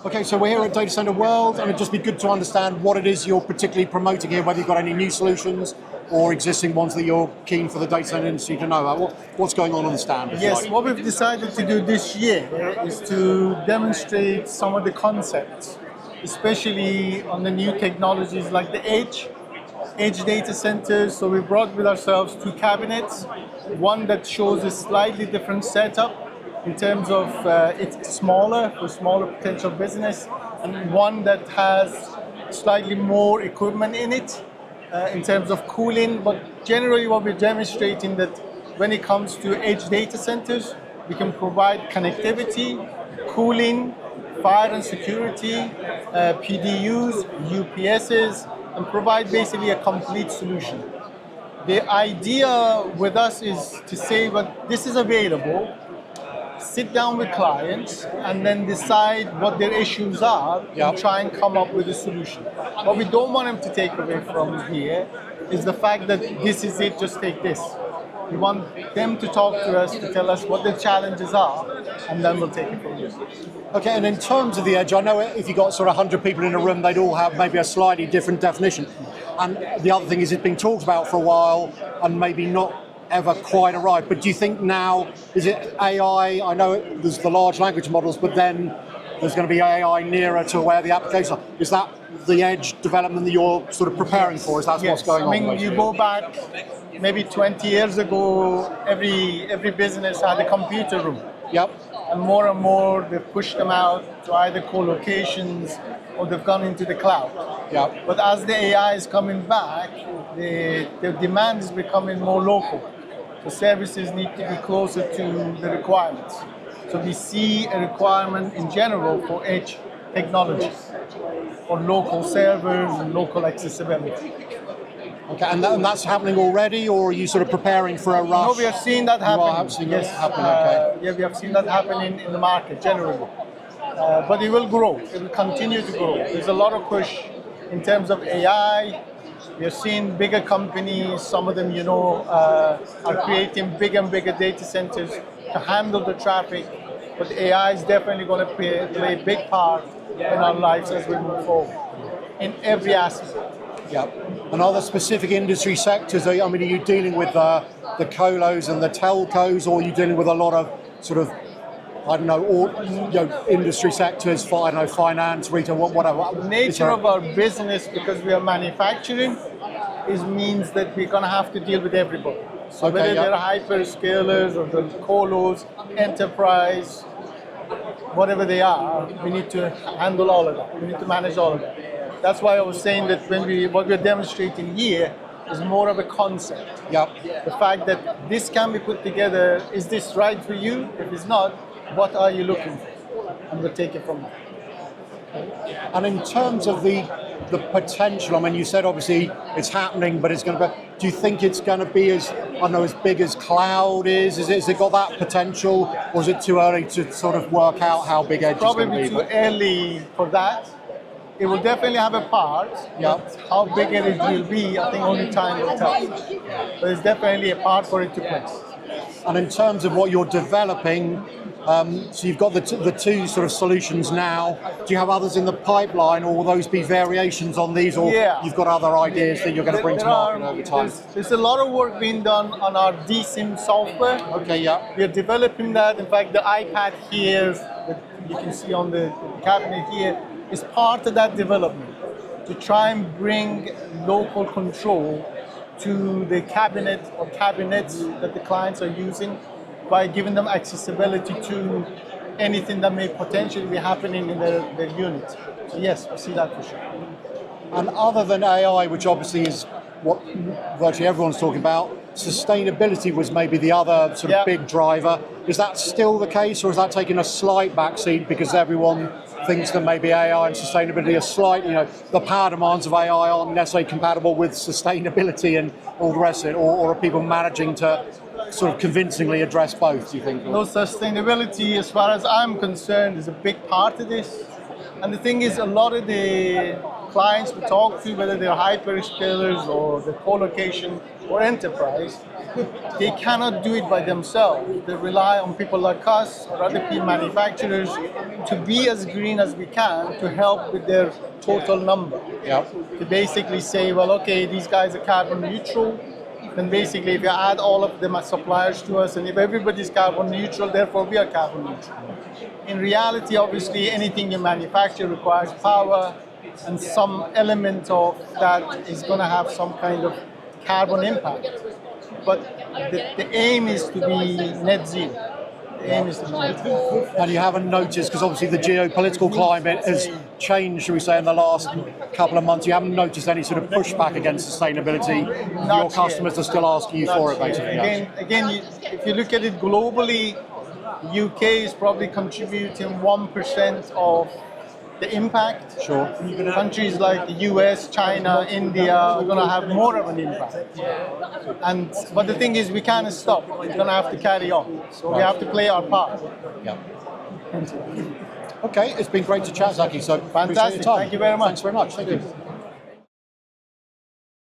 Okay, so we're here at Data Center World, and it'd just be good to understand what it is you're particularly promoting here, whether you've got any new solutions or existing ones that you're keen for the data center industry to know about. What's going on the stand? Yes, what we've decided to do this year is to demonstrate some of the concepts, especially on the new technologies like the edge data centers. So we brought with ourselves two cabinets, one that shows a slightly different setup in terms of it's smaller for smaller potential business, and one that has slightly more equipment in it in terms of cooling. But generally what we're demonstrating that when it comes to edge data centers, we can provide connectivity, cooling, fire and security, PDUs, UPSs, and provide basically a complete solution. The idea with us is to say, but this is available, sit down with clients and then decide what their issues are and try and come up with a solution. What we don't want them to take away from here is the fact that this is it, just take this. We want them to talk to us, to tell us what the challenges are, and then we'll take it from there. Okay, and in terms of the edge, I know if you got sort of 100 people in a room, they'd all have maybe a slightly different definition. And the other thing is it's been talked about for a while and maybe not ever quite arrived. But do you think now, is it AI? I know there's the large language models, but then there's going to be AI nearer to where the applications are. Is that the edge development that you're sort of preparing for? Is that what's going on? I mean, you go back maybe 20 years ago, every business had a computer room. Yep. And more they've pushed them out to either co-locations or they've gone into the cloud. Yep. But as the AI is coming back, the demand is becoming more local. The services need to be closer to the requirements. So we see a requirement in general for edge technology, for local servers and local accessibility. Okay, and that's happening already, or are you sort of preparing for a rush? No, we are seeing that happening. You are seeing that happening, okay. Yeah, we have seen that happening in the market generally. But it will grow. It will continue to grow. There's a lot of push in terms of AI. We are seeing bigger companies, some of them, are creating bigger and bigger data centers to handle the traffic. But AI is definitely going to play a big part in our lives as we move forward, in every aspect. Yeah. And are there specific industry sectors? I mean, are you dealing with the colos and the telcos, or are you dealing with a lot of sort of, I don't know, industry sectors, finance, retail, whatever? The nature of our business, because we are manufacturing, means that we're going to have to deal with everybody. So whether they're hyperscalers or the colos, enterprise, whatever they are, we need to handle all of that. We need to manage all of that. That's why I was saying that what we're demonstrating here is more of a concept. Yep. The fact that this can be put together, is this right for you? If it's not, what are you looking for? And we'll take it from there. And in terms of the potential, I mean, you said obviously it's happening, but it's going to be, do you think it's going to be as big as cloud is? Has it got that potential, or is it too early to sort of work out how big edge is going to be? Probably too early for that. It will definitely have a part, but how big it will be, I think only time will tell. But there's definitely a part for it to play. And in terms of what you're developing, so you've got the two sort of solutions now. Do you have others in the pipeline, or will those be variations on these, or you've got other ideas that you're going to bring to market over time? There's a lot of work being done on our DCM software. Okay, yeah. We are developing that. In fact, the iPad here that you can see on the cabinet here is part of that development, to try and bring local control to the cabinet or cabinets that the clients are using by giving them accessibility to anything that may potentially be happening in their unit. So yes, we see that for sure. And other than AI, which obviously is what virtually everyone's talking about, sustainability was maybe the other sort of big driver. Is that still the case, or is that taking a slight backseat because everyone thinks that maybe AI and sustainability are slightly, the power demands of AI aren't necessarily compatible with sustainability and all the rest of it, or are people managing to sort of convincingly address both, do you think? No, sustainability, as far as I'm concerned, is a big part of this. And the thing is, a lot of the clients we talk to, whether they're hyperscalers or the co-location or enterprise, they cannot do it by themselves. They rely on people like us or other pin manufacturers to be as green as we can to help with their total number. To basically say, well, okay, these guys are carbon neutral, then basically if you add all of them as suppliers to us, and if everybody's carbon neutral, therefore we are carbon neutral. In reality, obviously, anything you manufacture requires power, and some element of that is going to have some kind of carbon impact. But the aim is to be net zero. The aim is to be net zero. And you haven't noticed, because obviously the geopolitical climate has changed, shall we say, in the last couple of months. You haven't noticed any sort of pushback against sustainability. Your customers are still asking you for it, basically. Again, if you look at it globally, UK is probably contributing 1% of the impact. Sure. Countries like the US, China, India are going to have more of an impact. But the thing is, we can't stop. We're going to have to carry on. So we have to play our part. Yeah. Okay, it's been great to chat, Zaki. So fantastic. Appreciate your time. Thank you very much. Thanks very much. Thank you.